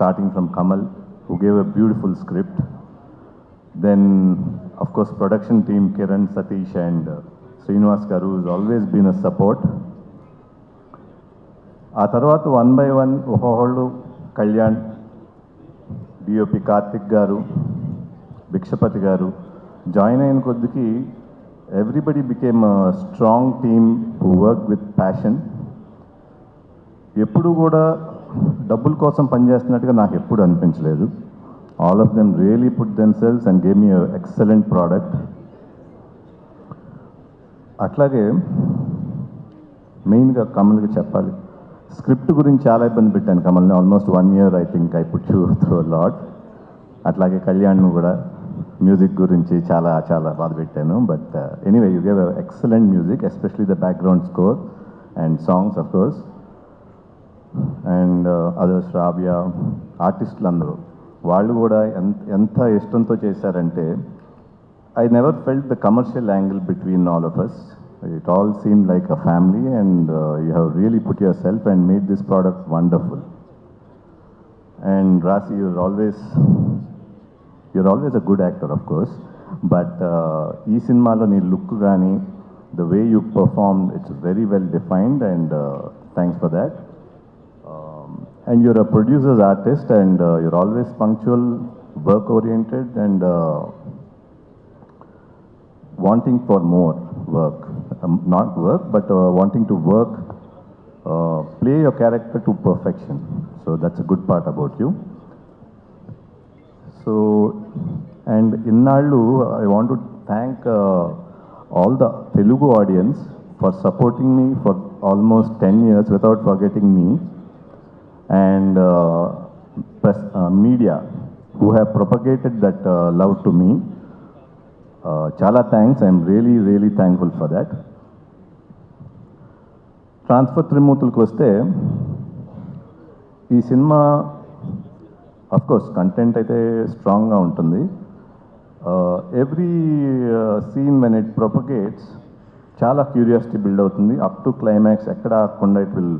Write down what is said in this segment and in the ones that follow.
starting from Kamal, who gave a beautiful script. Then, of course, production team Kiran, Satish and Srinivas garu has always been a support. ఆ తర్వాత one by one ఒక్కొక్కళ్ళు Kalyan, DOP Karthik గారు, భిక్షపతి గారు join అయిన కొద్దికి everybody became strong team who work with passion. ఎప్పుడు కూడా డబ్బుల కోసం పనిచేస్తున్నట్టుగా నాకు ఎప్పుడు అనిపించలేదు. All of them really put themselves and gave me excellent product. అట్లాగే మెయిన్గా కమల్కి చెప్పాలి, స్క్రిప్ట్ గురించి చాలా ఇబ్బంది పెట్టాను కమల్ని. Almost 1 year I think I put you through lot. అట్లాగే కళ్యాణ్ను కూడా మ్యూజిక్ గురించి చాలా చాలా బాధ పెట్టాను. But anyway you gave excellent music, especially the background score and songs of course. And other Shravya ఆర్టిస్టులు అందరూ వాళ్ళు కూడా ఎంత ఇష్టంతో చేశారంటే I never felt the commercial angle between all of us. It all seemed like a family and you have really put yourself and made this product wonderful. And Rasi, you're always a good actor, of course, but ee cinema lo nee look gaani, the way you performed, it's very well defined and thanks for that. And you're a producer's artist and you're always punctual, work oriented and wanting for more work, not work, but wanting to work, play your character to perfection. So that's a good part about you. So, and innallu, I want to thank all the Telugu audience for supporting me for almost 10 years without forgetting me, and press, media who have propagated that love to me. Chala thanks. I'm really thankful for that. Transfer త్రిమూర్తులకు వస్తే ఈ సినిమా of course content అయితే స్ట్రాంగ్గా ఉంటుంది. Every scene when it propagates చాలా curiosity build అవుతుంది up to climax. ఎక్కడ ఆగకుండా it will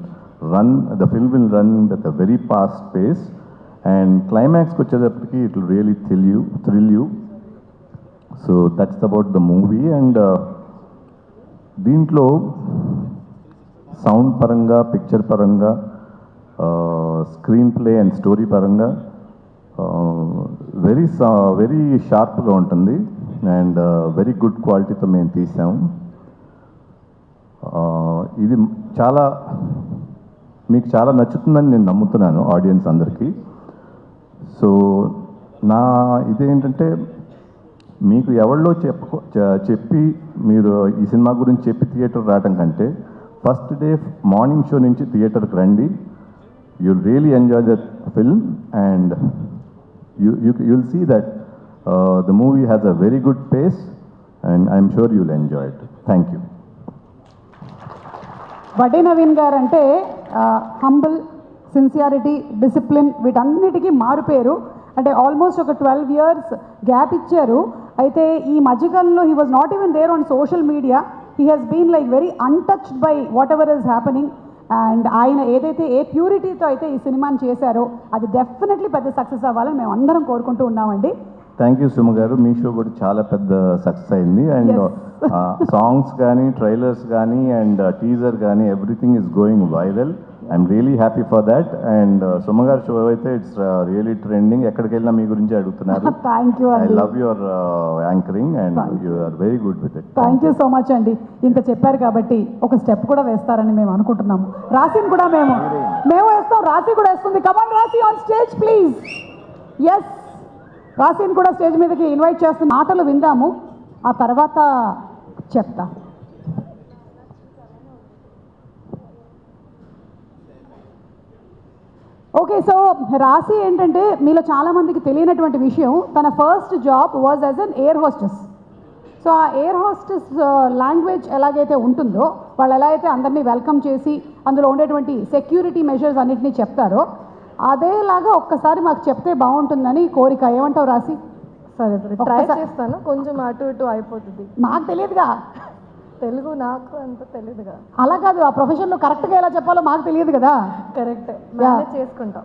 run, the film will run with a very fast pace and క్లైమాక్స్కి వచ్చేటప్పటికి it will really thrill you. So that's about the movie. And దీంట్లో sound పరంగా, picture పరంగా, screenplay and story పరంగా very షార్ప్గా ఉంటుంది and very good క్వాలిటీతో మేము తీసాము. ఇది మీకు చాలా నచ్చుతుందని నేను నమ్ముతున్నాను ఆడియన్స్ అందరికీ. సో నా ఇదేంటంటే మీకు ఎవరిలో చెప్పి మీరు ఈ సినిమా గురించి చెప్పి థియేటర్ రావడం కంటే ఫస్ట్ డే మార్నింగ్ షో నుంచి థియేటర్కి రండి. You'll really enjoy the film and you'll see that the movie has a very good pace and I'm sure you'll enjoy it. Thank you. Vadde Naveen గారు అంటే హంబుల్, సిన్సియారిటీ, డిసిప్లిన్ వీటన్నిటికీ మారుపేరు. అంటే almost ఒక 12 years gap ఇచ్చారు. అయితే ఈ మధ్యకాలంలో he was not even there on social media. He has been like very untouched by whatever is happening. And ఆయన ఏదైతే ఏ ప్యూరిటీతో అయితే ఈ సినిమాని చేశారో అది డెఫినెట్లీ పెద్ద సక్సెస్ అవ్వాలని మేము అందరం కోరుకుంటూ ఉన్నామండి. థ్యాంక్ యూ సుమ గారు. మీ షో కూడా చాలా పెద్ద సక్సెస్ అయింది అండ్ సాంగ్స్ కానీ, ట్రైలర్స్ కానీ అండ్ టీజర్ కానీ everything is going viral. I'm really happy for that. And Suma గారు షో అయితే ఇట్స్ రియలీ ట్రెండింగ్. ఎక్కడికి వెళ్ళినా మీ గురించి అడుగుతున్నారు. Thank you. I love your anchoring and you are very good with it. Thank you so much అండి. ఇంత చెప్పారు కాబట్టి ఒక స్టెప్ కూడా వేస్తారని మేము అనుకుంటున్నాము. రాశిని కూడా మేము వేస్తాం, రాశి కూడా వేస్తుంది. కమాన్ రాశి ఆన్ స్టేజ్ ప్లీజ్. ఎస్, రాశిని కూడా స్టేజ్ మీదకి ఇన్వైట్ చేస్తున్న మాటలు విందాము, ఆ తర్వాత చెప్తా. ఓకే, సో రాశి ఏంటంటే మీలో చాలామందికి తెలియనటువంటి విషయం, తన first job was as an air hostess. So ఆ ఎయిర్ హోస్టెస్ లాంగ్వేజ్ ఎలాగైతే ఉంటుందో, వాళ్ళు ఎలా అయితే అందరినీ వెల్కమ్ చేసి అందులో ఉండేటువంటి సెక్యూరిటీ మెజర్స్ అన్నింటినీ చెప్తారో అదేలాగా ఒక్కసారి మాకు చెప్తే బాగుంటుందని కోరిక. ఏమంటావు రాశి? సరే ట్రై చేస్తాను. కొంచెం అటు ఇటు అయిపోతుంది. మాకు తెలియదుగా తెలుగు, నాకు అంత తెలియదుగా. అలా కాదు, ఆ ప్రొఫెషన్లో కరెక్ట్గా ఎలా చెప్పాలో మాకు తెలియదు కదా. కరెక్ట్, మేనేజ్ చేసుకుంటాం.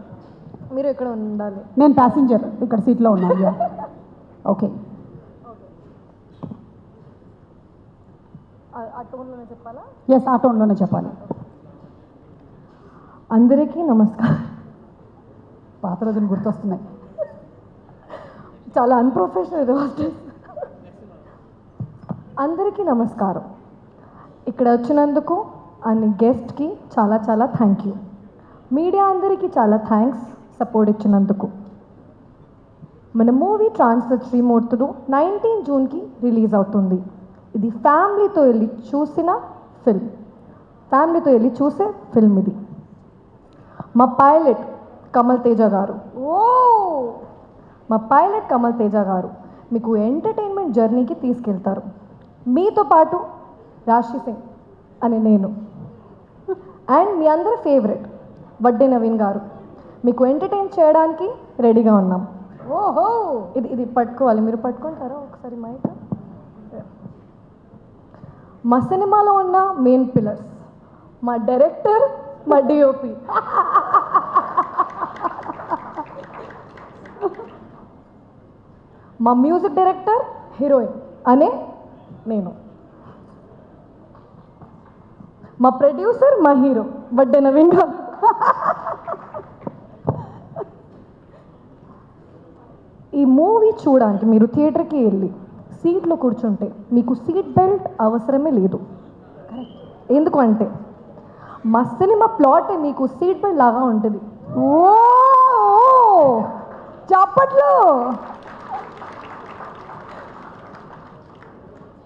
మీరు ఇక్కడ ఉండాలి. నేను ప్యాసింజర్ ఇక్కడ సీట్లో ఉన్నాను. ఓకే, ఆ టోన్లోనే చెప్పాలా? ఎస్, ఆ టోన్లోనే చెప్పాలి. అందరికీ నమస్కారం. పాత రోజులు గుర్తొస్తున్నాయి. చాలా అన్ప్రొఫెషనల్ రోస్టర్స్. అందరికీ నమస్కారం. ఇక్కడ వచ్చినందుకు అన్ని గెస్ట్కి చాలా చాలా థ్యాంక్ యూ. మీడియా అందరికీ చాలా థ్యాంక్స్ సపోర్ట్ ఇచ్చినందుకు. మన మూవీ ట్రాన్స్ఫర్ త్రిమూర్తులు 19 జూన్కి రిలీజ్ అవుతుంది. ఇది ఫ్యామిలీతో వెళ్ళి చూసిన ఫిల్మ్, ఫ్యామిలీతో వెళ్ళి చూసే ఫిల్మ్ ఇది. మా పైలట్ కమల్ తేజ గారు, మా పైలట్ కమల్ తేజ గారు మీకు ఎంటర్టైన్మెంట్ జర్నీకి తీసుకెళ్తారు. మీతో పాటు రాశి సింగ్ అని నేను అండ్ మీ అందరి ఫేవరెట్ వడ్డే నవీన్ గారు మీకు ఎంటర్టైన్ చేయడానికి రెడీగా ఉన్నాం. ఓహో, ఇది పట్టుకోవాలి, మీరు పట్టుకుంటారా ఒకసారి మైక్? మా సినిమాలో ఉన్న మెయిన్ పిల్లర్స్ మా డైరెక్టర్, మా డిఓపి, మా మ్యూజిక్ డైరెక్టర్, హీరోయిన్ అనే నేను, మా ప్రొడ్యూసర్, మా హీరో వడ్డే నవీన్ గారు. ఈ మూవీ చూడడానికి మీరు థియేటర్కి వెళ్ళి సీట్లో కూర్చుంటే మీకు సీట్ బెల్ట్ అవసరమే లేదు. ఎందుకు అంటే మా సినిమా ప్లాట్ మీకు సీట్ బెల్ట్ లాగా ఉంటుంది. ఓ చప్పట్లు.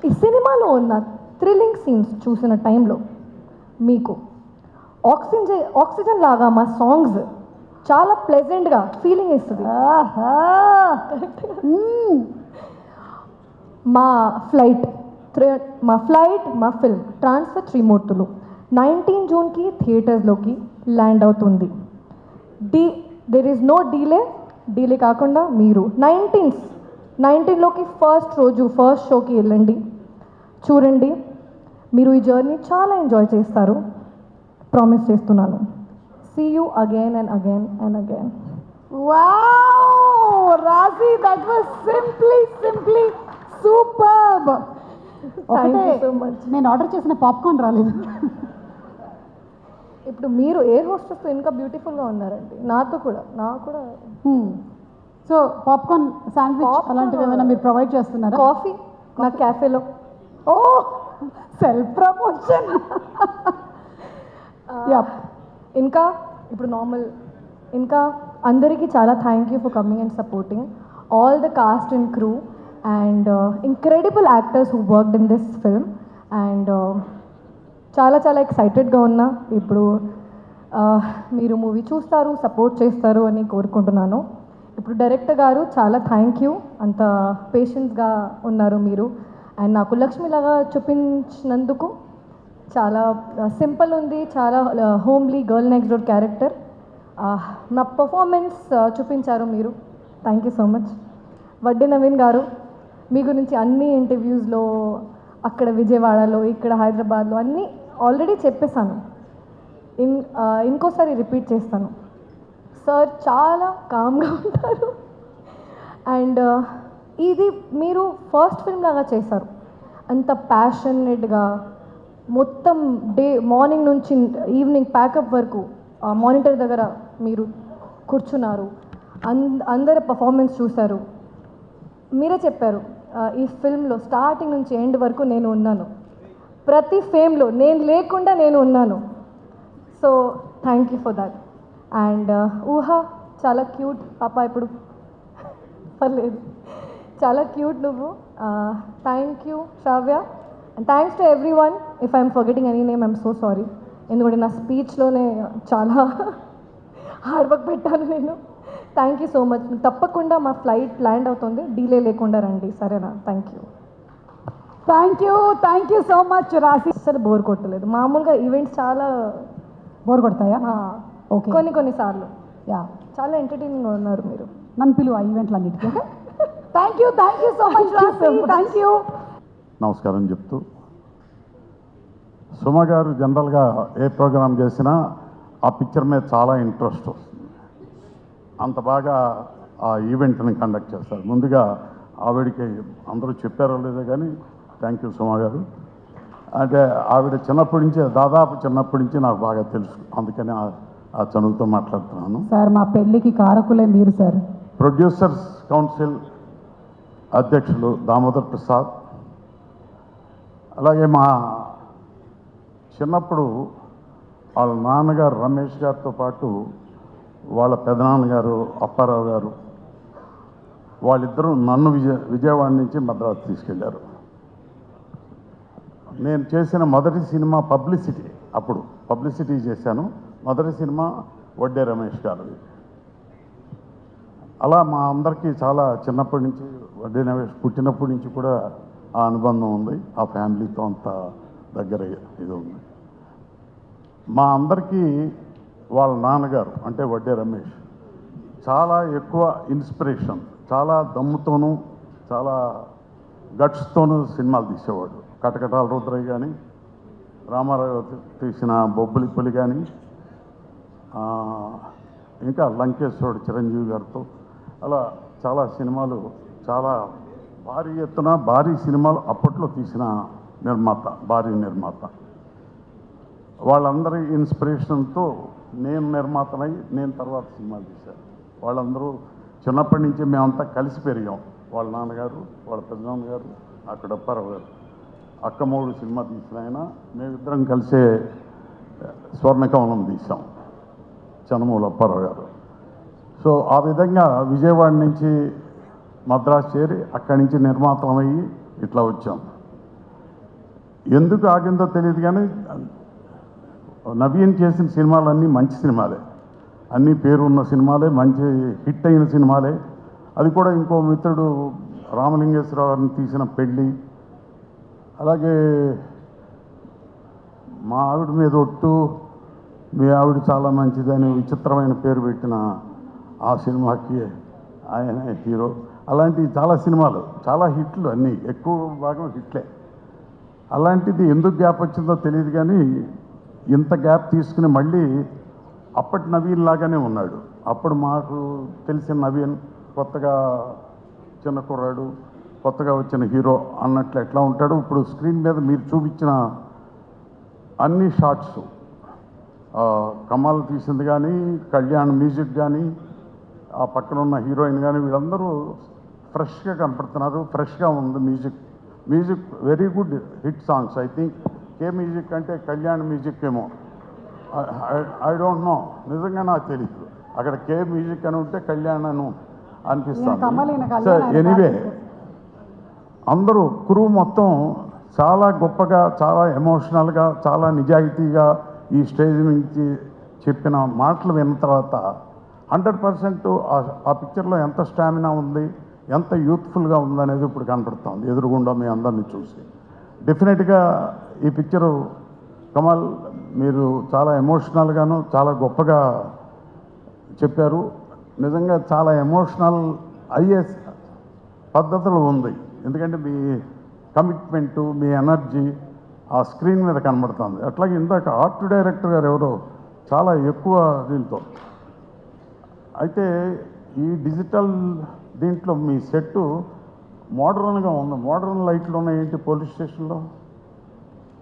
ఈ సినిమాలో ఉన్న థ్రిల్లింగ్ సీన్స్ చూసిన టైంలో మీకు ఆక్సిజన్ లాగా మా సాంగ్స్ చాలా ప్లెజెంట్గా ఫీలింగ్ ఇస్తుంది. మా ఫ్లైట్ మా ఫిల్మ్ ట్రాన్స్ఫర్ త్రిమూర్తులు 19 జూన్కి థియేటర్స్లోకి ల్యాండ్ అవుతుంది. దెర్ ఈజ్ నో డీలే కాకుండా మీరు 19లోకి ఫస్ట్ షోకి వెళ్ళండి, చూడండి. మీరు ఈ జర్నీ చాలా ఎంజాయ్ చేస్తారు, ప్రామిస్ చేస్తున్నాను. See you again and again and again. Wow Raji, that was simply superb. Thank you so much. నేను ఆర్డర్ చేసిన పాప్కార్న్ రాలేదు. ఇప్పుడు మీరు ఎయిర్ హోస్టెస్తో ఇంకా బ్యూటిఫుల్గా ఉన్నారండి. నాకు కూడా సో పాప్కార్న్, శాండ్విచ్ Popcorn అలాంటివి ఏమైనా మీరు ప్రొవైడ్ చేస్తున్నారా? కాఫీ నా క్యాఫేలో. ఓ సెల్ఫ్ ప్రమోషన్. ఇంకా ఇప్పుడు ఇంకా అందరికీ చాలా thank you for coming and supporting all the cost and crew and incredible actors who worked in this film. And చాలా చాలా ఎక్సైటెడ్గా ఉన్నా. ఇప్పుడు మీరు మూవీ చూస్తారు, సపోర్ట్ చేస్తారు అని కోరుకుంటున్నాను. ఇప్పుడు డైరెక్టర్ గారు చాలా థ్యాంక్ యూ, అంత పేషెన్స్గా ఉన్నారు మీరు. అండ్ నాకు లక్ష్మిలాగా చూపించినందుకు చాలా సింపుల్ ఉంది, చాలా homely girl next door character. నా పర్ఫార్మెన్స్ చూపించారు మీరు. Thank you so much. Vadde Naveen గారు మీ గురించి అన్ని ఇంటర్వ్యూస్లో, అక్కడ విజయవాడలో, ఇక్కడ హైదరాబాద్లో అన్నీ ఆల్రెడీ చెప్పేశాను. ఇంకోసారి రిపీట్ చేస్తాను. సార్ చాలా కామ్గా ఉంటారు అండ్ ఇది మీరు ఫస్ట్ ఫిల్మ్ లాగా చేశారు. అంత ప్యాషనేట్గా మొత్తం మార్నింగ్ నుంచి ఈవినింగ్ ప్యాకప్ వరకు మానిటర్ దగ్గర మీరు కూర్చున్నారు, అందరి పర్ఫార్మెన్స్ చూశారు. మీరే చెప్పారు ఈ ఫిల్మ్లో స్టార్టింగ్ నుంచి ఎండ్ వరకు నేను ఉన్నాను, ప్రతి ఫేమ్లో నేను లేకుండా నేను ఉన్నాను. So thank you for that. And Uha చాలా క్యూట్ పాప, ఇప్పుడు పర్లేదు, చాలా క్యూట్ నువ్వు. Thank you Shravya. And thanks to everyone. If I'm forgetting any name I'm so sorry. ఎందుకంటే నా స్పీచ్లోనే చాలా హార్డ్ వర్క్ పెట్టాను నేను. Thank you so much. తప్పకుండా మా ఫ్లైట్ ల్యాండ్ అవుతుంది, డీలే లేకుండా రండి, సరేనా? థ్యాంక్ యూ సో మచ్ రాశి. అసలు బోర్ కొట్టలేదు. మామూలుగా ఈవెంట్స్ చాలా బోర్ కొడతాయా? ఓకే, కొన్నిసార్లు చాలా ఎంటర్టైనింగ్గా ఉన్నారు మీరు. నన్ను పిలువ ఈవెంట్లు అన్నిటికీ. థ్యాంక్ యూ సో మచ్ రాశి. Thank you. నమస్కారం చెప్తూ, సుమ గారు జనరల్గా ఏ ప్రోగ్రామ్ చేసినా ఆ పిక్చర్ మీద చాలా ఇంట్రెస్ట్ వస్తుంది. అంత బాగా ఆ ఈవెంట్ని కండక్ట్ చేస్తారు. ముందుగా ఆవిడకి అందరూ చెప్పారో లేదో కానీ థ్యాంక్ యూ సుమా గారు. అంటే ఆవిడ చిన్నప్పటి నుంచి, దాదాపు చిన్నప్పటి నుంచి నాకు బాగా తెలుసు, అందుకని ఆ చనువుతో మాట్లాడుతున్నాను. సార్ మా పెళ్ళికి కారకులే మీరు సార్. ప్రొడ్యూసర్స్ కౌన్సిల్ అధ్యక్షులు దామోదర్ ప్రసాద్, అలాగే మా చిన్నప్పుడు వాళ్ళ నాన్నగారు రమేష్ గారితో పాటు వాళ్ళ పెదనాన్నగారు అప్పారావు గారు, వాళ్ళిద్దరూ నన్ను విజయవాడ నుంచి మద్రాసు తీసుకెళ్లారు. నేను చేసిన మొదటి సినిమా పబ్లిసిటీ, అప్పుడు పబ్లిసిటీ చేశాను. మొదటి సినిమా వడ్డే రమేష్ గారిది. అలా మా అందరికీ చాలా చిన్నప్పటి నుంచి, వడ్డే రమేష్ పుట్టినప్పటి నుంచి కూడా ఆ అనుబంధం ఉంది. ఆ ఫ్యామిలీతో అంత దగ్గర ఇది ఉంది. మా అందరికీ వాళ్ళ నాన్నగారు అంటే వడ్డే రమేష్ చాలా ఎక్కువ ఇన్స్పిరేషన్, చాలా దమ్ముతోనూ చాలా గట్స్తోనూ సినిమాలు తీసేవాడు. కటకటాల రుద్రయ్య కానీ, రామారావు తీసిన బొబ్బులి పులి కానీ, ఇంకా లంకేశ్వరుడు చిరంజీవి గారితో అలా చాలా సినిమాలు, చాలా భారీ ఎత్తున భారీ సినిమాలు అప్పట్లో తీసిన నిర్మాత, భారీ నిర్మాత. వాళ్ళందరి ఇన్స్పిరేషన్తో నేను నిర్మాతనై నేను తర్వాత సినిమాలు తీశాను. వాళ్ళందరూ చిన్నప్పటి నుంచి మేమంతా కలిసి పెరిగాం. వాళ్ళ నాన్నగారు, వాళ్ళ పెద్దనాన్నగారు, అక్కడ అప్పారావు గారు, అక్కమూడు సినిమా తీసిన ఆయన, మేమిద్దరం కలిసే స్వర్ణకమలం తీసాం, చనమూల అప్పారావు గారు. సో ఆ విధంగా విజయవాడ నుంచి మద్రాసు చేరి అక్కడి నుంచి నిర్మాతమయ్యి ఇట్లా వచ్చాం. ఎందుకు ఆగిందో తెలియదు కానీ నవీన్ చేసిన సినిమాలన్నీ మంచి సినిమాలే, అన్నీ పేరున్న సినిమాలే, మంచి హిట్ అయిన సినిమాలే. అది కూడా ఇంకో మిత్రుడు రామలింగేశ్వరరావు గారిని తీసిన పెళ్ళి, అలాగే మా ఆవిడ మీద ఒట్టు, మీ ఆవిడ చాలా మంచిదని విచిత్రమైన పేరు పెట్టిన ఆ సినిమాకి ఆయన హీరో. అలాంటి చాలా సినిమాలు, చాలా హిట్లు, అన్నీ ఎక్కువ భాగం హిట్లే. అలాంటిది ఎందుకు గ్యాప్ వచ్చిందో తెలియదు కానీ ఇంత గ్యాప్ తీసుకుని మళ్ళీ అప్పటి నవీన్ లాగానే ఉన్నాడు. అప్పుడు మాకు తెలిసిన నవీన్ కొత్తగా చిన్న కుర్రాడు, కొత్తగా వచ్చిన హీరో అన్నట్లు ఎట్లా ఉంటాడు. ఇప్పుడు స్క్రీన్ మీద మీరు చూపించిన అన్ని షాట్స్, కమల్ తీసింది కానీ, కళ్యాణ్ మ్యూజిక్ కానీ, ఆ పక్కన ఉన్న హీరోయిన్ కానీ, వీళ్ళందరూ ఫ్రెష్గా కనపడుతున్నారు. ఫ్రెష్గా ఉంది music very good hit songs. I think K music అంటే కళ్యాణ్ మ్యూజిక్ ఏమో, ఐ డోంట్ నో, నిజంగా నాకు తెలియదు. అక్కడ కే మ్యూజిక్ అని ఉంటే కళ్యాణ్ అని అనిపిస్తుంది. సో ఎనీవే అందరూ క్రూ మొత్తం చాలా గొప్పగా, చాలా ఎమోషనల్గా, చాలా నిజాయితీగా ఈ స్టేజ్ నుంచి చెప్పిన మాటలు విన్న తర్వాత 100% ఆ పిక్చర్లో ఎంత స్టామినా ఉంది, ఎంత యూత్ఫుల్గా ఉందనేది ఇప్పుడు కనపడుతుంది ఎదురుగుండా మీ అందరినీ చూసి. డెఫినెట్గా ఈ పిక్చరు కమల్ మీరు చాలా ఎమోషనల్గాను చాలా గొప్పగా చెప్పారు. నిజంగా చాలా ఎమోషనల్ అయ్యే పద్ధతులు ఉంది. ఎందుకంటే మీ కమిట్మెంటు, మీ ఎనర్జీ ఆ స్క్రీన్ మీద కనబడుతుంది. అట్లాగే ఇందాక ఆర్ట్ డైరెక్టర్ గారు ఎవరో చాలా ఎక్కువ దీంతో. అయితే ఈ డిజిటల్ దీంట్లో మీ సెట్టు మోడర్న్గా ఉంది. మోడర్న్ లైట్లు ఉన్నాయి ఏంటి పోలీస్ స్టేషన్లో?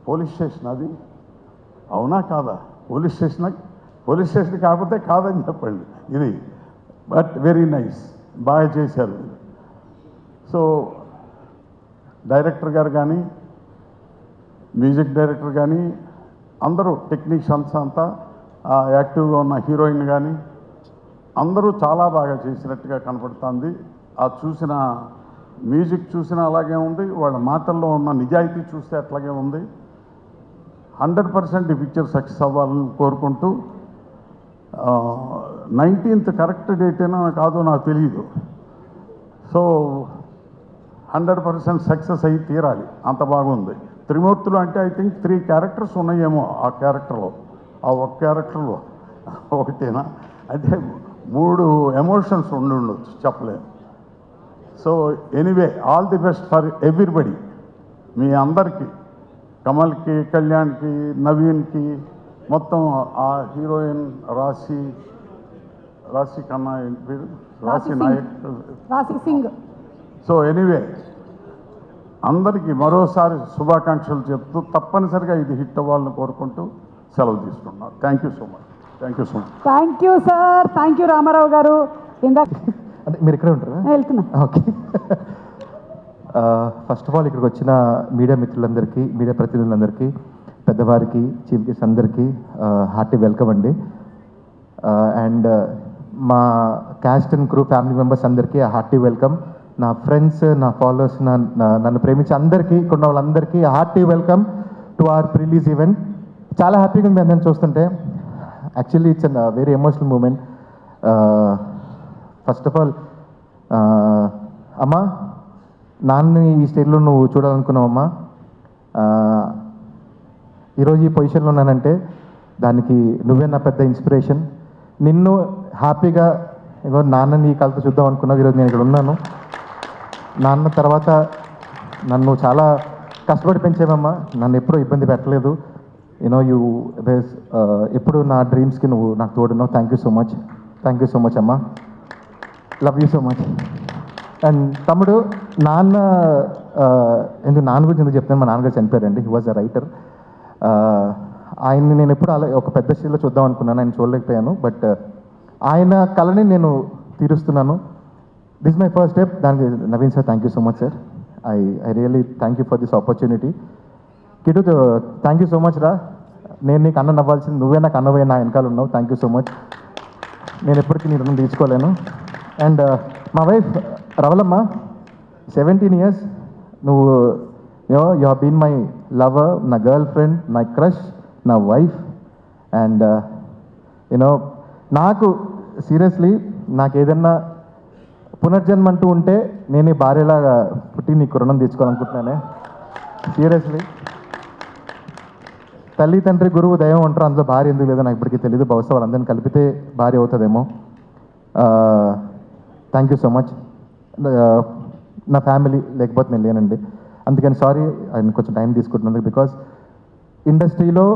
పోలీస్ స్టేషన్ అది అవునా కాదా? పోలీస్ స్టేషన్ కాకపోతే కాదని చెప్పండి ఇది. బట్ వెరీ నైస్, బాగా చేశారు. సో డైరెక్టర్ గారు కానీ, మ్యూజిక్ డైరెక్టర్ కానీ, అందరూ టెక్నీషియన్స్ అంతా, యాక్టివ్గా ఉన్న హీరోయిన్ కానీ అందరూ చాలా బాగా చేసినట్టుగా కనపడుతుంది. ఆ చూసిన మ్యూజిక్ చూసినా అలాగే ఉంది, వాళ్ళ మాటల్లో ఉన్న నిజాయితీ చూస్తే అట్లాగే ఉంది. 100% ఈ పిక్చర్ సక్సెస్ అవ్వాలని కోరుకుంటూ 19th కరెక్ట్ డేట్ అయినా కాదో నాకు తెలియదు. సో 100% సక్సెస్ అయ్యి తీరాలి, అంత బాగుంది. త్రిమూర్తులు అంటే ఐ థింక్ 3 క్యారెక్టర్స్ ఉన్నాయేమో ఆ క్యారెక్టర్లో, ఆ ఒక క్యారెక్టర్లో ఒకటేనా అంటే 3 ఎమోషన్స్ ఉండొచ్చు, చెప్పలేము. So anyway all the best for everybody. మీ అందరికీ, కమల్కి, కళ్యాణ్కి, నవీన్కి, మొత్తం ఆ హీరోయిన్ రాశి, రాశి కన్నా ఏంటి పేరు? రాశి రాశి సింగ్. నాయక్. రాశి సింగ్. సో ఎనీవే అందరికీ మరోసారి శుభాకాంక్షలు చెప్తూ తప్పనిసరిగా ఇది హిట్ అవ్వాలని కోరుకుంటూ సెలవు తీసుకున్నాను. Thank you so much. Thank you so much. Thank you sir, thank you Ramarao గారు. ఇందాక అంటే మీరు ఇక్కడే ఉంటారా? నేను వెళ్తున్నా. ఓకే. ఫస్ట్ ఆఫ్ ఆల్ ఇక్కడికి వచ్చిన మీడియా మిత్రులందరికీ, మీడియా ప్రతినిధులందరికీ, పెద్దవారికి, చీఫ్ గెస్ట్ అందరికీ హార్టీ వెల్కమ్ అండి. అండ్ మా cast and crew family members అందరికీ హార్టీ వెల్కమ్. నా ఫ్రెండ్స్, నా ఫాలోవర్స్, నన్ను ప్రేమించే అందరికీ, ఇక్కడ ఉన్న వాళ్ళందరికీ hearty welcome to our prerelease event. చాలా హ్యాపీగా ఉంది అందరిని చూస్తుంటే. Actually it's an very emotional moment. First of all అమ్మా, నాన్నని ఈ స్టేజ్లో నువ్వు చూడాలనుకున్నావమ్మా. ఈరోజు ఈ పొజిషన్లో ఉన్నానంటే దానికి నువ్వే నా పెద్ద ఇన్స్పిరేషన్. నిన్ను హ్యాపీగా ఇగో నాన్నని ఈ కళ్ళతో చూద్దాం అనుకున్నావు. ఈరోజు నేను ఇక్కడ ఉన్నాను. నాన్న తర్వాత నన్ను చాలా కష్టపడి పెంచేవమ్మా. నన్ను ఎప్పుడూ ఇబ్బంది పెట్టలేదు. యూనో యూ ఎప్పుడు నా డ్రీమ్స్కి నువ్వు నాకు తోడున్నావు. Thank you so much. Thank you so much అమ్మా. Love you so much. And తమ్ముడు, నాన్న నాన్న గురించి ఎందుకు చెప్తాను, మా నాన్నగారు చనిపోయారండి. He was a writer. ఆయన్ని నేను ఎప్పుడు అలా ఒక పెద్ద స్టేజ్లో చూద్దాం అనుకున్నాను, ఆయన చూడలేకపోయాను. బట్ ఆయన కళని నేను తీరుస్తున్నాను. This my first step. దానికి Naveen sir, thank you so much sir. I really thank you for this opportunity. Kittu, thank you so much రా. నేను నీకు అన్న నవ్వాల్సింది, నువ్వే నాకు అన్నవే నా వెనకాల ఉన్నావు. Thank you so much. నేను ఎప్పటికీ నీ రుణం తీర్చుకోలేను. అండ్ మా వైఫ్ రవలమ్మ, 17 years నువ్వు you have been my lover, నా గర్ల్ ఫ్రెండ్, నా క్రష్, నా వైఫ్. అండ్ యూనో నాకు సీరియస్లీ నాకు ఏదన్నా పునర్జన్మ అంటూ ఉంటే నేను ఈ భార్యలాగా పుట్టి నీకు రుణం తీర్చుకోవాలనుకుంటున్నానే. సీరియస్లీ, తల్లి తండ్రి గురువు దైవం అంటారు. అందులో భార్య ఎందుకు లేదో నాకు ఇప్పటికీ తెలియదు. బహుశా వాళ్ళందరినీ కలిపితే భార్య అవుతుందేమో. Thank you so much. నా ఫ్యామిలీ లేకపోతే నేను లేనండి. అందుకని సారీ ఆయన కొంచెం టైం తీసుకుంటున్నందుకు. బికాస్ ఇండస్ట్రీలో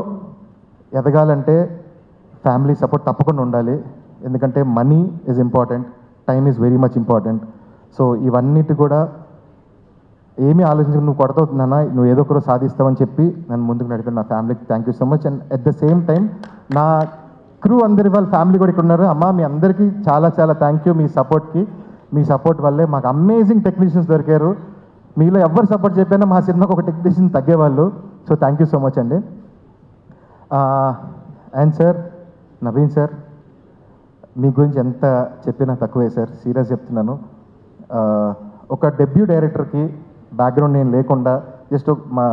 ఎదగాలంటే ఫ్యామిలీ సపోర్ట్ తప్పకుండా ఉండాలి. ఎందుకంటే money is important, time is very much important. So ఇవన్నిటి కూడా ఏమీ ఆలోచించకుండా నువ్వు కొడతావుతున్నానా, నువ్వు ఏదో ఒకరోజు సాధిస్తావని చెప్పి నన్ను ముందుకు నడిపిన నా ఫ్యామిలీకి thank you so much. And at the same time నా క్రూ అందరి వాళ్ళ ఫ్యామిలీ కూడా ఇక్కడ ఉన్నారు. అమ్మ, మీ అందరికీ చాలా చాలా థ్యాంక్ యూ. మీ సపోర్ట్కి, మీ సపోర్ట్ వల్లే మాకు అమేజింగ్ టెక్నీషియన్స్ దొరికారు. మీలో ఎవరు సపోర్ట్ చెప్పినా మా సినిమాకి ఒక టెక్నీషియన్ తగ్గేవాళ్ళు. So thank you so much అండి. అండ్ సార్, నవీన్ సార్, మీ గురించి ఎంత చెప్పినా తక్కువే సార్. సీరియస్ చెప్తున్నాను. ఒక డెబ్యూ డైరెక్టర్కి బ్యాక్గ్రౌండ్ నేను లేకుండా జస్ట్ మా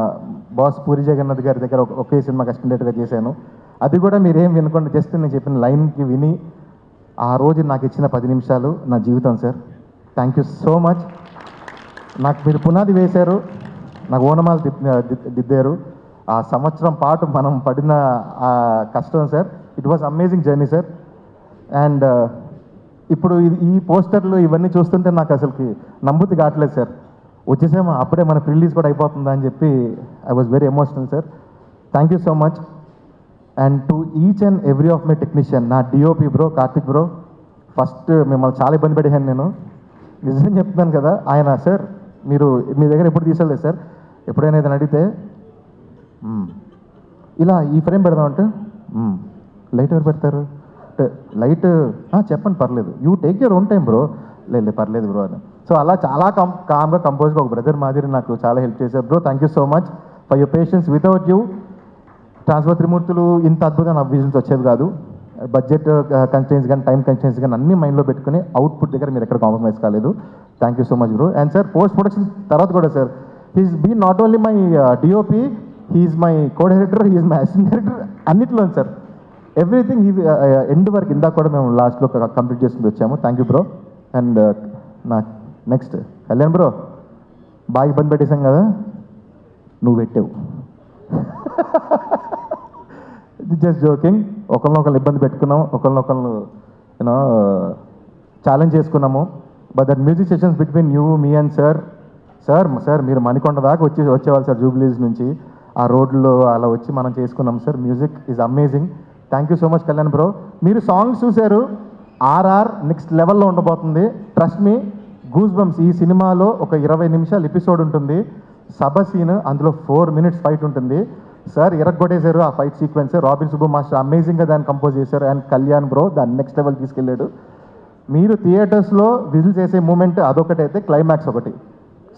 బాస్ పూరి జగన్నాథ్ గారి దగ్గర ఒకే సినిమాకి అసిస్టెంట్గా చేశాను. అది కూడా మీరేం వినకుండా జస్ట్ నేను చెప్పిన లైన్కి విని ఆ రోజు నాకు ఇచ్చిన 10 నిమిషాలు నా జీవితం sir. Thank you so much. నాకు మీరు పునాది వేశారు, నాకు ఓనమాలు దిద్దారు. ఆ సంవత్సరం పాటు మనం పడిన ఆ కష్టం sir, it was amazing journey sir. And ఇప్పుడు ఈ పోస్టర్లు ఇవన్నీ చూస్తుంటే నాకు అసలుకి నమ్ముతి కావట్లేదు సార్. వచ్చేసేమో అప్పుడే మన రిలీజ్ కూడా అయిపోతుందా అని చెప్పి I was very emotional sir. Thank you so much. And to each and every of my technician, నా DOP bro, Karthik bro, first మిమ్మల్ని చాలా ఇబ్బంది పెట్టాను నేను, నిజం చెప్తున్నాను కదా. ఆయన సార్, మీరు మీ దగ్గర ఎప్పుడు తీసుకోలేదు సార్, ఎప్పుడైనా ఏదైనా అడిగితే ఇలా ఈ ఫ్రేమ్ పెడదామంటే లైట్ ఎవరు పెడతారు, లైట్ చెప్పండి పర్లేదు, you take your own time bro, లేదు పర్లేదు బ్రో అని. సో అలా చాలా కామ్గా కంపోజ్గా ఒక బ్రదర్ మాదిరి నాకు చాలా హెల్ప్ చేశారు bro. Thank you so much for your patience. Without you transfer Trimurthulu ఇంత అద్భుతంగా నా విజన్స్ వచ్చేవి కాదు. బడ్జెట్ కన్స్టెన్స్ కానీ టైం కన్స్టెన్స్ కానీ అన్ని మైండ్లో పెట్టుకుని అవుట్పుట్ దగ్గర మీరు ఎక్కడ కాంప్రమైజ్ కాలేదు. Thank you so much bro. And sir, post production తర్వాత కూడా sir, he's been not only my DOP, he's my co director, he's my assistant director, అన్నిట్లో సార్. ఎవ్రీథింగ్ ఈ ఎండ్ వరకు ఇందాక కూడా మేము లాస్ట్లో కంప్లీట్ చేసుకుని వచ్చాము. Thank you bro. అండ్ నా నెక్స్ట్ కళ్యాణ్ బ్రో, బాగా ఇబ్బంది పెట్టేశాం కదా, నువ్వు పెట్టావు. Just joking. ఒకరినొకరు ఇబ్బంది పెట్టుకున్నాం, ఒకరినొకరు యూనో ఛాలెంజ్ చేసుకున్నాము. But that music sessions between you, me and sir మీరు మణికొండ దాకా వచ్చేవాళ్ళు సార్, జూబ్లీస్ నుంచి ఆ రోడ్లో అలా వచ్చి మనం చేసుకున్నాం sir. Music is amazing. Thank you so much Kalyan bro. మీరు సాంగ్స్ చూశారు, ఆర్ఆర్ నెక్స్ట్ లెవెల్లో ఉండబోతుంది. Trust me, goose bumps. ఈ సినిమాలో ఒక 20 నిమిషాలు ఎపిసోడ్ ఉంటుంది. సభ సీన్, అందులో 4 minutes ఫైట్ ఉంటుంది. సార్ ఇరగ్గొట్టేశారు ఆ fight sequence. Robin Subbu master అమేజింగ్గా దాన్ని కంపోజ్ చేశారు. అండ్ కళ్యాణ్ బ్రో దాన్ని నెక్స్ట్ లెవెల్ తీసుకెళ్ళాడు. మీరు థియేటర్స్లో విజిల్స్ వేసే మూమెంట్ అదొకటి అయితే, క్లైమాక్స్ ఒకటి.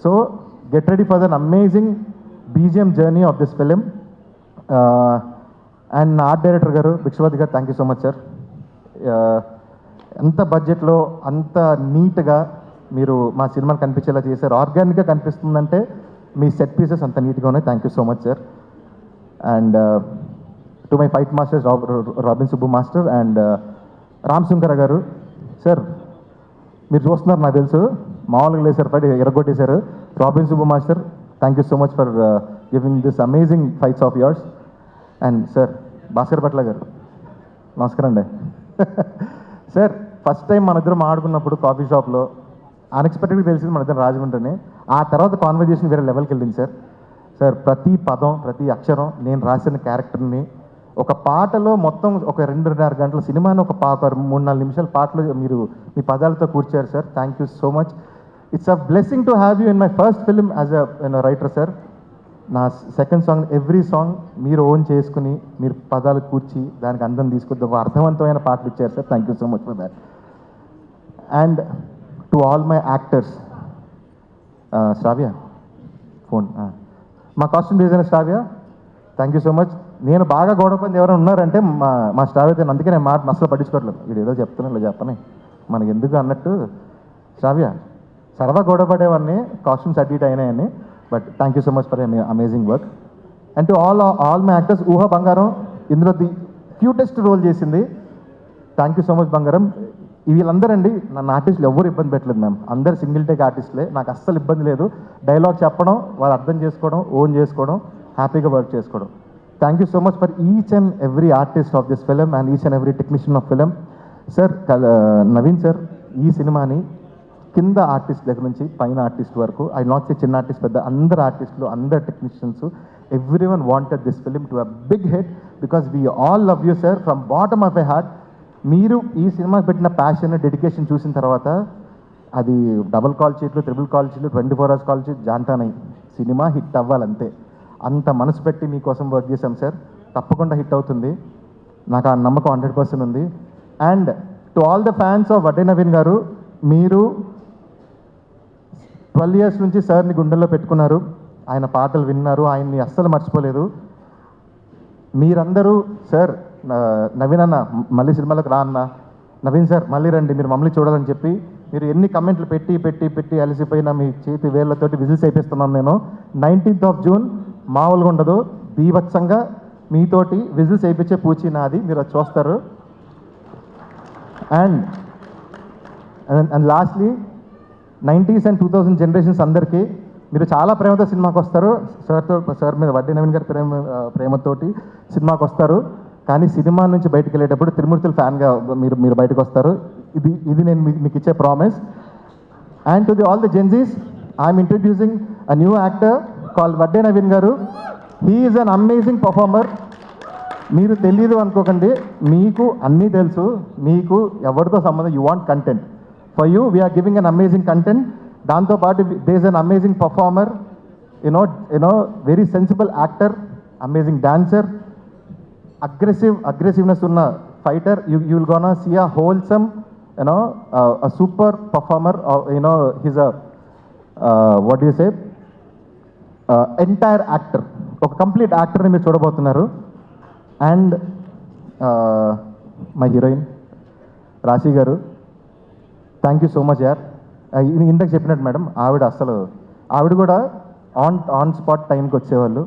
So get ready for than amazing BGM journey of this film. And నా ఆర్ట్ డైరెక్టర్ గారు భిక్షపతి గారు, thank you so much sir. ఎంత బడ్జెట్లో అంత నీట్గా మీరు మా సినిమాని కనిపించేలా చేశారు. ఆర్గానిక్గా కనిపిస్తుందంటే మీ సెట్ పీసెస్ అంత నీట్గా ఉన్నాయి. Thank you so much sir. And to my fight masters Robin Subbu master and Ram Shankara గారు సార్, మీరు చూస్తున్నారు నాకు తెలుసు, మామూలుగా లేదు సార్, ఫైట్ ఎరగొట్టేశారు. Robin Subbu master, thank you so much for giving this amazing fights of yours. And sir Bhaskar Bhatla గారు, నమస్కారం అండి. సార్ ఫస్ట్ టైం మన ఇద్దరం ఆడుకున్నప్పుడు కాఫీ షాప్లో అన్ఎక్స్పెక్టెడ్గా తెలిసింది మన ఇద్దరం రాజమండ్రిని. ఆ తర్వాత కాన్వర్జేషన్ వేరే లెవెల్కి వెళ్ళింది సార్. సార్ ప్రతి పదం, ప్రతి అక్షరం, నేను రాసిన క్యారెక్టర్ని ఒక పాటలో మొత్తం ఒక 2.5 గంటల సినిమాని ఒక 3-4 నిమిషాల పాటలో మీరు మీ పదాలతో కూర్చారు sir. Thank you so much. It's a blessing to have you in my first film as a writer sir. నా సెకండ్ సాంగ్ ఎవ్రీ సాంగ్ మీరు ఓన్ చేసుకుని మీరు పదాలు కూర్చి దానికి అందం తీసుకొద్ది ఒక అర్థవంతమైన పాటలు ఇచ్చారు sir. Thank you so much for that. And to all my actors, Shravya phone, మా costume designer Shravya, thank you so much. నేను బాగా గొడవపంది ఎవరైనా ఉన్నారంటే మా శ్రావ్యతో, అందుకే నేను మాట అసలు పట్టించుకోవట్లేదు. వీడు ఏదో చెప్తున్నా ఇలా చెప్పని మనకి ఎందుకు అన్నట్టు. శ్రావ్య సరదా గొడవపడేవాడిని, కాస్ట్యూమ్స్ అటు ఇటు అయినాయని. But thank you so much for amazing work. And to all my actors, Ooha బంగారం ఇందులో ది క్యూటెస్ట్ రోల్ చేసింది. థ్యాంక్ యూ సో మచ్ బంగారం. వీళ్ళందరండి నన్ను ఆర్టిస్టులు ఎవరు ఇబ్బంది పెట్టలేదు మ్యామ్, అందరు సింగిల్ టేక్ ఆర్టిస్టులే. నాకు అస్సలు ఇబ్బంది లేదు. డైలాగ్ చెప్పడం, వాళ్ళు అర్థం చేసుకోవడం, ఓన్ చేసుకోవడం, హ్యాపీగా వర్క్ చేసుకోవడం. Thank you so much for each and every artist of this film and each and every technician of film. Sir Naveen sir, ఈ సినిమాని కింద ఆర్టిస్ట్ దగ్గర నుంచి పైన ఆర్టిస్ట్ వరకు, ఐ నాట్ సే చిన్న ఆర్టిస్ట్ పెద్ద, అందరు ఆర్టిస్టులు, అందరు technicians, every one wanted this film to a big hit because we all love you sir from bottom of a heart. మీరు ఈ సినిమాకి పెట్టిన ప్యాషన్, డెడికేషన్ చూసిన తర్వాత అది డబుల్ కాల్ షీట్లు, ట్రిపుల్ కాల్ షీట్లు, 24 hours కాల్ షీట్ జాంతానై సినిమా హిట్ అవ్వాలంతే. అంత మనసు పెట్టి మీకోసం వర్క్ చేశాం సార్. తప్పకుండా హిట్ అవుతుంది, నాకు ఆ నమ్మకం 100% ఉంది. And to all the fans of Vadde Naveen గారు, మీరు 12 years నుంచి సార్ని గుండెల్లో పెట్టుకున్నారు, ఆయన పాటలు విన్నారు, ఆయన్ని అస్సలు మర్చిపోలేదు. మీరందరూ సార్ నవీన్ అన్న మళ్ళీ సినిమాలకు రా అన్న, నవీన్ సార్ మళ్ళీ రండి, మీరు మమ్మల్ని చూడాలని చెప్పి మీరు ఎన్ని కమెంట్లు పెట్టి పెట్టి పెట్టి అలసిపోయిన మీ చేతి వేళ్ళతోటి విజిల్స్ అయిపోతున్నాను నేను. 19th June మామూలుగా ఉండదు, బీభత్సంగా మీతోటి విజిల్స్ అయిపించే పూచి నాది, మీరు అది చూస్తారు. And lastly 90s and 2000 generations అందరికీ మీరు చాలా ప్రేమతో సినిమాకి వస్తారు. సార్ మీద వడ్డీ నవీన్ గారి ప్రేమతోటి సినిమాకి వస్తారు. కానీ సినిమా నుంచి బయటకు వెళ్ళేటప్పుడు త్రిమూర్తులు ఫ్యాన్గా మీరు బయటకు వస్తారు. ఇది నేను మీకు ఇచ్చే promise. And to all the Gen Zs, I'm introducing a new actor called Vadde Naveen గారు. He is an amazing performer. మీరు తెలీదు అనుకోకండి, మీకు అన్నీ తెలుసు. మీకు ఎవరితో సంబంధం, you want content. For you we're giving an amazing content. దాంతోపాటు they is an amazing performer, you know very sensible actor, amazing dancer, అగ్రెసివ్నెస్ ఉన్న fighter. You will gonna see a wholesome, a super performer. He's a what do you say, entire actor, ఒక complete యాక్టర్ని మీరు చూడబోతున్నారు. And my heroine రాశి గారు, thank you so much యార్. ఇందాక చెప్పినట్టు మేడం, ఆవిడ కూడా ఆన్ స్పాట్ టైంకి వచ్చేవాళ్ళు,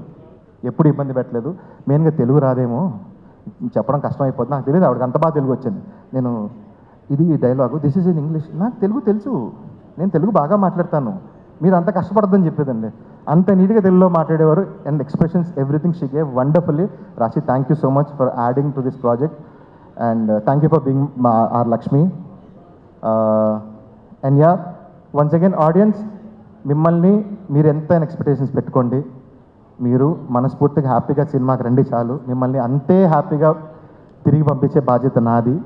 ఎప్పుడు ఇబ్బంది పెట్టలేదు. మెయిన్గా తెలుగు రాదేమో, చెప్పడం కష్టం అయిపోతుంది, నాకు తెలియదు ఆవిడకి అంత బాగా తెలుగు వచ్చింది. నేను ఇది dialogue, this is in English, నాకు తెలుగు తెలుసు, నేను తెలుగు బాగా మాట్లాడతాను, మీరు అంత కష్టపడద్దని చెప్పేదండి. అంత నీట్గా తెలుగులో మాట్లాడేవారు. And expressions, everything she gave wonderfully. Rashi, thank you so much for adding to this project. And thank you for being our Lakshmi. And yeah, once again audience, మిమ్మల్ని మీరు ఎంతైనా ఎక్స్పెక్టేషన్స్ పెట్టుకోండి. మీరు మనస్ఫూర్తిగా హ్యాపీగా సినిమాకి రండి చాలు. మిమ్మల్ని అంతే హ్యాపీగా తిరిగి పంపించే బాధ్యత నాది.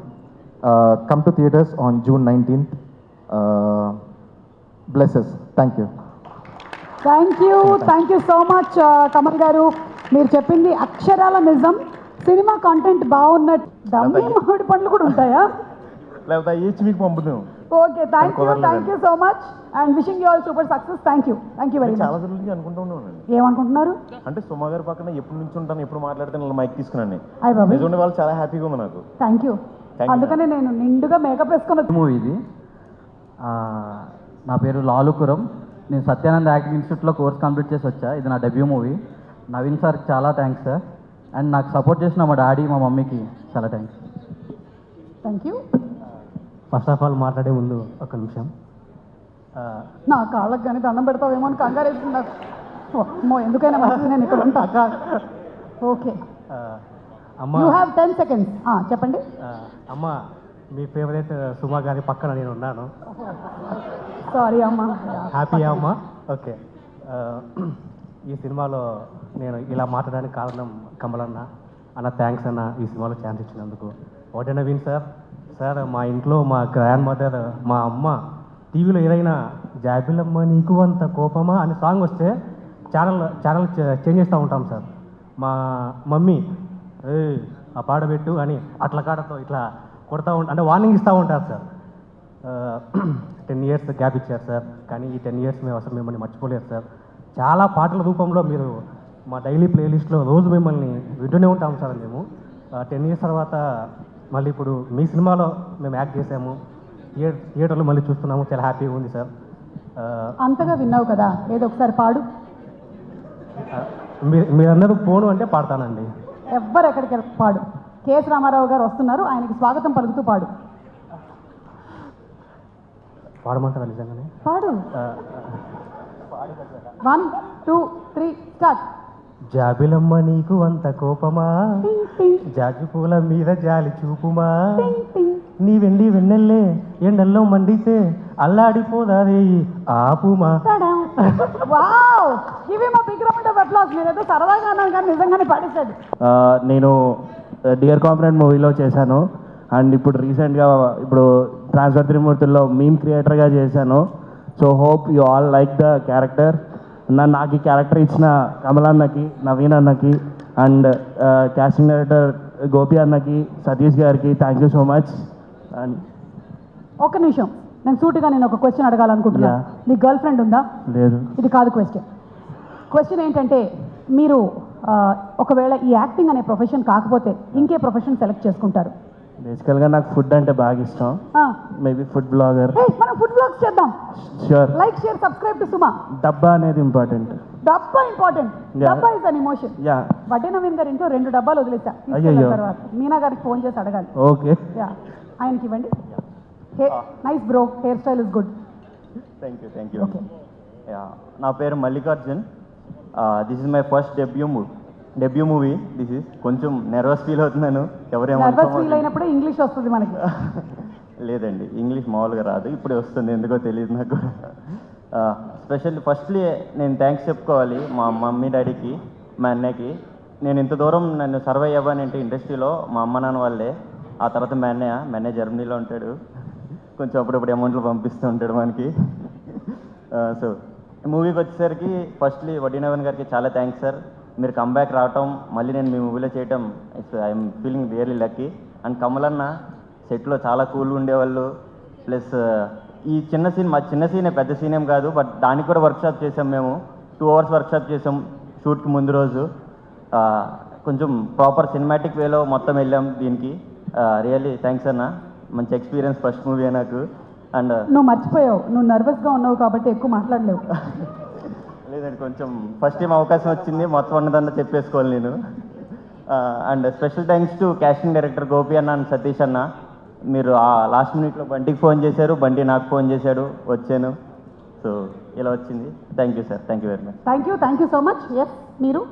Come to theatres on June 19th. Blesses. Thank you. Thank you so much Kamal గారు. మీరు చెప్పింది అక్షరాల నిజం. సినిమా కంటెంట్ బాగున్నట్టు దమ్మి మామిడి పండ్లు కూడా ఉంటాయా? లేకపోతే ఈచ్ వీక్ పంపుతాం. Okay, thank you so much and wishing you all super success. Thank you very much. చాలా రోజుల నుంచి అనుకుంటూ ఉన్నాను. ఏమనుకుంటున్నారు? అంటే సుమా గారి పక్కన ఎప్పుడు నుంచి ఉంటాను, ఎప్పుడు మాట్లాడితే మైక్ తీసుకున్నాను. అయ్య బాబు, నిజంగా వాళ్ళు చాలా హ్యాపీగా ఉంది నాకు. Thank you. Thank you. అందుకనే నేను నిండుగా మేకప్ వేసుకొని మూవీ ఇది. నా పేరు లాలుపురం. నేను సత్యానంద్ యాక్టింగ్ ఇన్స్టిట్యూట్లో కోర్స్ కంప్లీట్ చేసి వచ్చా. ఇది నా డెబ్యూ మూవీ. నవీన్ సార్కి చాలా థ్యాంక్స్ సార్. అండ్ నాకు సపోర్ట్ చేసిన మా డాడీ మా మమ్మీకి చాలా thanks. Thank you. First of all మాట్లాడే ముందు ఒక నిమిషం. నా కాళ్ళకి కానీ దండం పెడతావేమో అని కంగారు వేస్తుంది నాకు. అమ్మో, ఎందుకైనా మంచిది నేను ఇక్కడ ఉంటా. ఓకే, అమ్మ యూ హ్యావ్ 10 seconds. చెప్పండి. అమ్మ, మీ ఫేవరెట్ సుమా గారి పక్కన నేను ఉన్నాను. సారీ అమ్మా. హ్యాపీ అమ్మ. ఓకే, ఈ సినిమాలో నేను ఇలా మాట్లాడడానికి కారణం కమల్ అన్న థ్యాంక్స్ అన్న, ఈ సినిమాలో ఛాన్స్ ఇచ్చినందుకు. ఒకటే నవీన్ సార్ మా ఇంట్లో మా గ్రాండ్ మదర్, మా అమ్మ టీవీలో ఏదైనా జాబిలమ్మ నీకు అంత కోపమా అనే సాంగ్ వస్తే ఛానల్ చేంజ్ చేస్తూ ఉంటాం సార్. మా మమ్మీ ఆ పాడబెట్టు అని అట్ల కాడతో ఇట్లా కొడతా అంటే వార్నింగ్ ఇస్తూ ఉంటారు సార్. 10 years గ్యాప్ ఇచ్చారు సార్, కానీ ఈ 10 years మేము అసలు మిమ్మల్ని మర్చిపోలేదు సార్. చాలా పాటల రూపంలో మీరు మా డైలీ ప్లేలిస్ట్లో రోజు మిమ్మల్ని వింటూనే ఉంటాం సార్. మేము 10 years తర్వాత మళ్ళీ ఇప్పుడు మీ సినిమాలో మేము యాక్ట్ చేసాము, థియేటర్లో మళ్ళీ చూస్తున్నాము. చాలా హ్యాపీగా ఉంది సార్. అంతగా విన్నావు కదా, ఏదో ఒకసారి పాడు. మీరందరూ పోను అంటే పాడతానండి. ఎవ్వరు ఎక్కడికి పాడు. కేఎస్ రామారావు గారు వస్తున్నారు, ఆయనకి స్వాగతం పలుకుతూ పాడు. పాడమంటారా నిజంగానే? పాడు. 1 2 3 స్టార్ట్. జాబిలమ్మ నీకు అంత కోపమా, జాజి పూల మీద జాలి చూపుమా, నీ వెండి వెన్నెల్లే ఎండల్లో మండితే అల్లాడిపోదాదే ఆపుమా. Wow, give him a big round of applause. మీరేదో సరదాగా అన్నారు కానీ నిజంగానే పాడేశాడు. నేను డియర్ కాంప్రెంట్ మూవీలో చేశాను. అండ్ ఇప్పుడు రీసెంట్గా ఇప్పుడు ట్రాన్స్ఫర్ త్రిమూర్తుల్లో మీమ్ క్రియేటర్గా చేశాను. So hope you all like the character. నాకు ఈ క్యారెక్టర్ ఇచ్చిన కమల్ అన్నకి, నవీన్ అన్నకి అండ్ కాస్టింగ్ డైరెక్టర్ గోపి అన్నకి, సతీష్ గారికి thank you so much. And ఒక్క నిమిషం, నేను ఒక క్వశ్చన్ అడగాలనుకుంటున్నా. నీ గర్ల్ ఫ్రెండ్ ఉందా? లేదు. ఇది కాదు క్వశ్చన్ ఏంటంటే, మీరు ఒకవేళ ఈ యాక్టింగ్ అనే ప్రొఫెషన్ కాకపోతే ఇంకే ప్రొఫెషన్ సెలెక్ట్ చేసుకుంటారు? బేసికల్గా నాకు ఫుడ్ అంటే బాగా ఇష్టం. Maybe food blogger. మనం ఫుడ్ బ్లాగ్స్ చేద్దాం. Sure. Like, share, subscribe to Suma. డబ్బా అనేది ఇంపార్టెంట్. డబ్బా ఇంపార్టెంట్. డబ్బా is an emotion. Yeah. Vadde Naveen గారి ఇంట్లో 2 డబ్బాలు వదిలేసా. అయ్యయ్యో. తర్వాత మీనా గారికి ఫోన్ చేసి అడగాలి. ఓకే. యా, ఆయనకి ఇవ్వండి. Nice bro, hair style is good. Thank you. నా పేరు Mallikarjun. This is my first debut movie. This is కొంచెం నర్వస్ ఫీల్ అవుతున్నాను. నర్వస్ ఫీల్ అయినప్పుడే ఇంగ్లీష్ వస్తుంది మనకి. లేదండి, ఇంగ్లీష్ మామూలుగా రాదు, ఇప్పుడే వస్తుంది, ఎందుకో తెలియదు నాకు. ఫస్ట్లీ నేను థ్యాంక్స్ చెప్పుకోవాలి మా మమ్మీ డాడీకి, మా అన్నయ్యకి. నేను ఇంత దూరం నన్ను సర్వైవ్ అవ్వానంటే ఇండస్ట్రీలో మా అమ్మ నాన్న వాళ్ళే. ఆ తర్వాత మా అన్నయ్య జర్మనీలో ఉంటాడు, కొంచెం అప్పుడప్పుడు అమౌంట్లు పంపిస్తూ ఉంటాడు మనకి. సో మూవీకి వచ్చేసరికి ఫస్ట్లీ వడ్డీనవన్ గారికి చాలా థ్యాంక్స్ సార్. మీరు కంబ్యాక్ రావటం, మళ్ళీ నేను మీ మూవీలో చేయటం, I'm feeling really lucky. And Kamal అన్న సెట్లో చాలా కూల్గా ఉండేవాళ్ళు. ప్లస్ ఈ మా చిన్న సీనే, పెద్ద సీన్ ఏం కాదు, బట్ దానికి కూడా వర్క్షాప్ చేసాం మేము. 2 hours వర్క్షాప్ చేసాం షూట్కి ముందు రోజు. కొంచెం ప్రాపర్ సినిమాటిక్ వేలో మొత్తం వెళ్ళాం దీనికి. రియల్లీ థ్యాంక్స్ అన్న, మంచి ఎక్స్పీరియన్స్, ఫస్ట్ మూవీ నాకు. అండ్ నువ్వు మర్చిపోయావు, నువ్వు నర్వస్గా ఉన్నావు కాబట్టి ఎక్కువ మాట్లాడలేవు. లేదండి, కొంచెం ఫస్ట్ టైం అవకాశం వచ్చింది, మొత్తం ఉన్నదన్న చెప్పేసుకోవాలి నేను. And special thanks to casting director Gopi అన్న అండ్ సతీష్ అన్న. మీరు ఆ లాస్ట్ మినిట్లో బండికి ఫోన్ చేశారు, బండి నాకు ఫోన్ చేశాడు, వచ్చాను. సో ఇలా వచ్చింది. Thank you sir, thank you very much. Thank you so much. Yes, మీరు